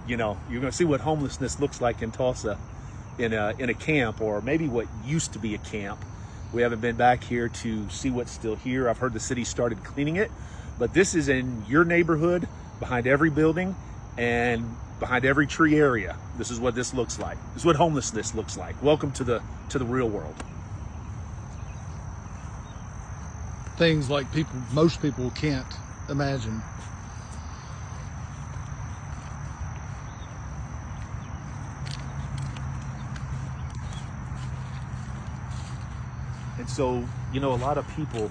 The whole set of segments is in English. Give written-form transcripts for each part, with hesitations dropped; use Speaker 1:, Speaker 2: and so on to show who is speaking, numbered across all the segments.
Speaker 1: You know, you're going to see what homelessness looks like in Tulsa in a camp, or maybe what used to be a camp. We haven't been back here to see what's still here. I've heard the city started cleaning it, but this is in your neighborhood, behind every building and behind every tree area. This is what this looks like. This is what homelessness looks like. Welcome to the real world.
Speaker 2: Things like most people can't imagine.
Speaker 1: And so, you know, a lot of people,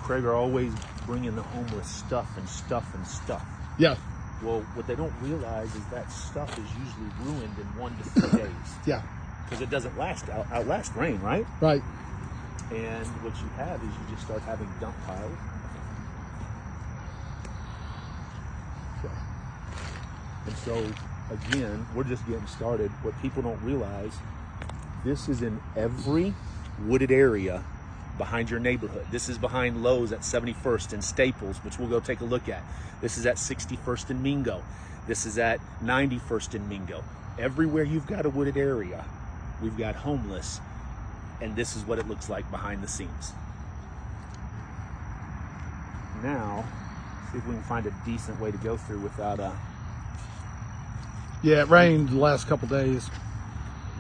Speaker 1: Craig, are always bringing the homeless stuff and stuff and stuff.
Speaker 2: Yeah.
Speaker 1: Well, what they don't realize is that stuff is usually ruined in 1 to 3 days.
Speaker 2: Yeah.
Speaker 1: Because it doesn't outlast rain, right?
Speaker 2: Right.
Speaker 1: And what you have is you just start having dump piles. And so, again, we're just getting started. What people don't realize, this is in every wooded area behind your neighborhood. This is behind Lowe's at 71st and Staples, which we'll go take a look at. This is at 61st and Mingo. This is at 91st and Mingo. Everywhere you've got a wooded area, we've got homeless, and this is what it looks like behind the scenes. Now, see if we can find a decent way to go through without
Speaker 2: Yeah, it rained the last couple days.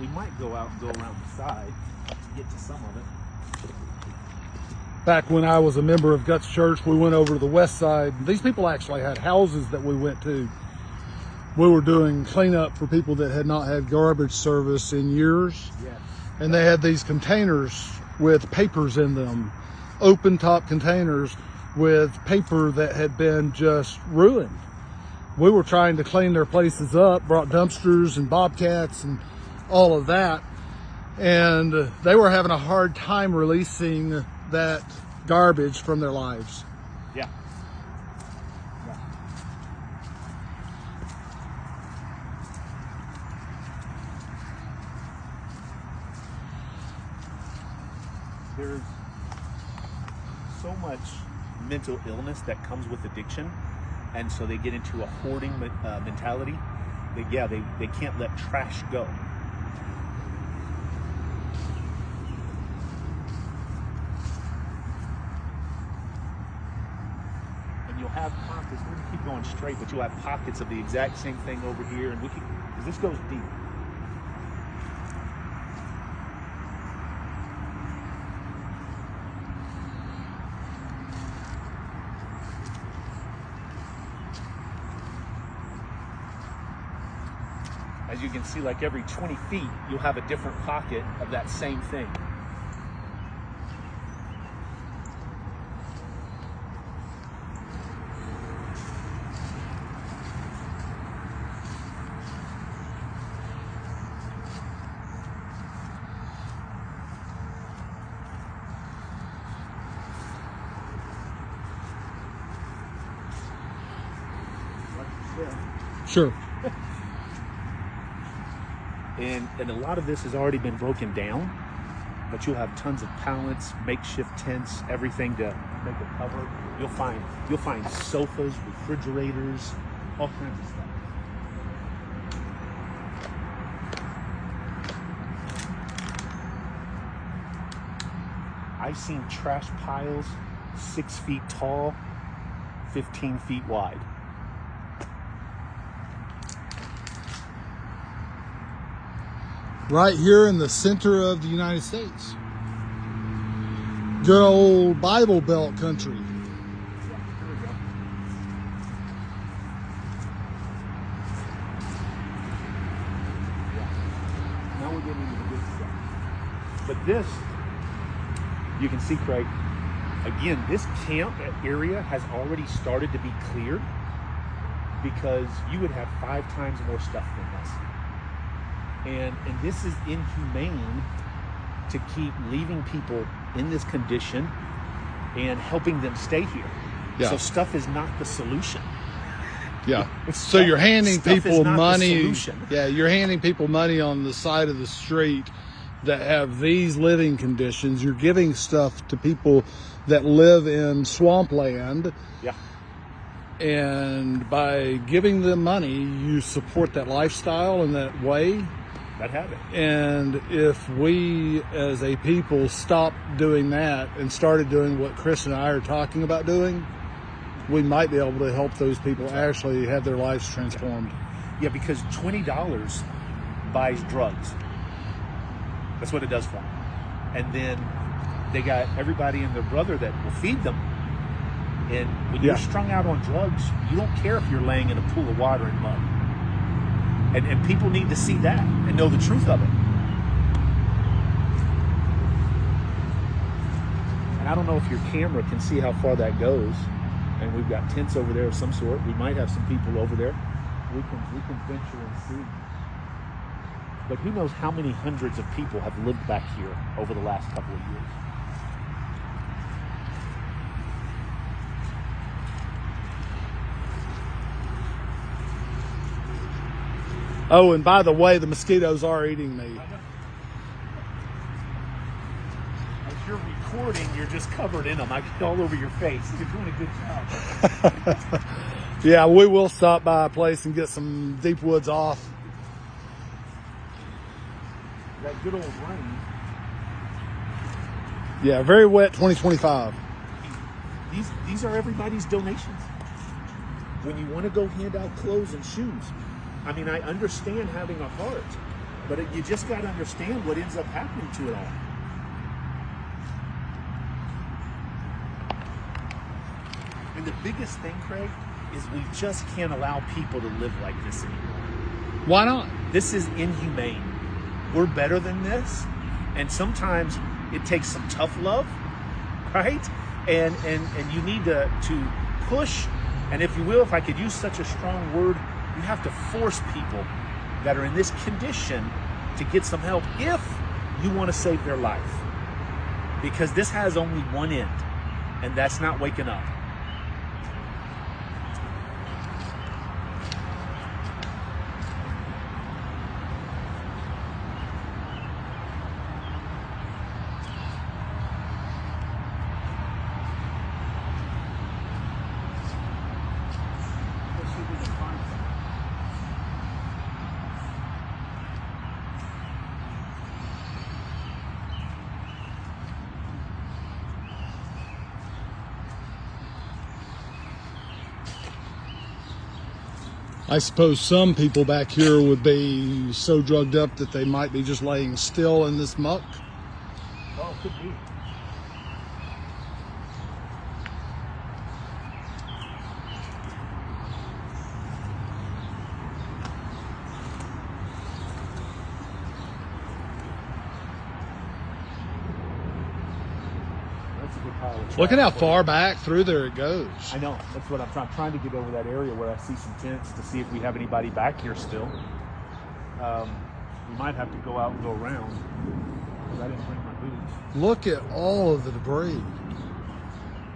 Speaker 1: We might go out and go around the side to get to some of it.
Speaker 2: Back when I was a member of Guts Church, we went over to the west side. These people actually had houses that we went to. We were doing cleanup for people that had not had garbage service in years.
Speaker 1: Yes.
Speaker 2: And they had these containers with papers in them, open top containers with paper that had been just ruined. We were trying to clean their places up, brought dumpsters and bobcats and all of that. And they were having a hard time releasing that garbage from their lives.
Speaker 1: Yeah. There's so much mental illness that comes with addiction, and so they get into a hoarding mentality. They can't let trash go. And you'll have pockets. We're gonna keep going straight, but you'll have pockets of the exact same thing over here, and because this goes deep. As you can see, like every 20 feet, you'll have a different pocket of that same thing.
Speaker 2: Sure.
Speaker 1: And a lot of this has already been broken down, but you'll have tons of pallets, makeshift tents, everything to make a cover. You'll find sofas, refrigerators, all kinds of stuff. I've seen trash piles 6 feet tall, 15 feet wide.
Speaker 2: Right here in the center of the United States. Good old Bible Belt country.
Speaker 1: Now we're getting into the good stuff. But this, you can see, Craig, again, this camp area has already started to be cleared, because you would have 5 times more stuff than this. And this is inhumane to keep leaving people in this condition and helping them stay here.
Speaker 2: Yeah.
Speaker 1: So stuff is not the solution.
Speaker 2: Yeah. So you're handing people money.
Speaker 1: Yeah,
Speaker 2: you're handing people money on the side of the street that have these living conditions. You're giving stuff to people that live in swampland.
Speaker 1: Yeah.
Speaker 2: And by giving them money, you support that lifestyle in that way.
Speaker 1: That habit.
Speaker 2: And if we as a people stopped doing that and started doing what Chris and I are talking about doing, we might be able to help those people actually have their lives transformed.
Speaker 1: Yeah, because $20 buys drugs. That's what it does for them. And then they got everybody and their brother that will feed them. And when you're strung out on drugs, you don't care if you're laying in a pool of water and mud. And people need to see that and know the truth of it. And I don't know if your camera can see how far that goes. And we've got tents over there of some sort. We might have some people over there. We can venture and see. But who knows how many hundreds of people have lived back here over the last couple of years.
Speaker 2: Oh, and by the way, the mosquitoes are eating me.
Speaker 1: As you're recording, you're just covered in them. I get all over your face. You're doing a good job.
Speaker 2: Yeah, we will stop by a place and get some deep woods off.
Speaker 1: That good old rain.
Speaker 2: Yeah, very wet 2025.
Speaker 1: These are everybody's donations. When you want to go hand out clothes and shoes, I mean, I understand having a heart, but you just got to understand what ends up happening to it all. And the biggest thing, Craig, is we just can't allow people to live like this anymore.
Speaker 2: Why not?
Speaker 1: This is inhumane. We're better than this. And sometimes it takes some tough love, right? And you need to push, and if you will, if I could use such a strong word, you have to force people that are in this condition to get some help if you want to save their life. Because this has only one end, and that's not waking up.
Speaker 2: I suppose some people back here would be so drugged up that they might be just laying still in this muck.
Speaker 1: Oh, it could be.
Speaker 2: Look at how far back through there it goes.
Speaker 1: I know. That's what I'm trying to get over that area where I see some tents to see if we have anybody back here still. We might have to go out and go around because I didn't bring my boots.
Speaker 2: Look at all of the debris.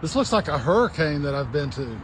Speaker 2: This looks like a hurricane that I've been to.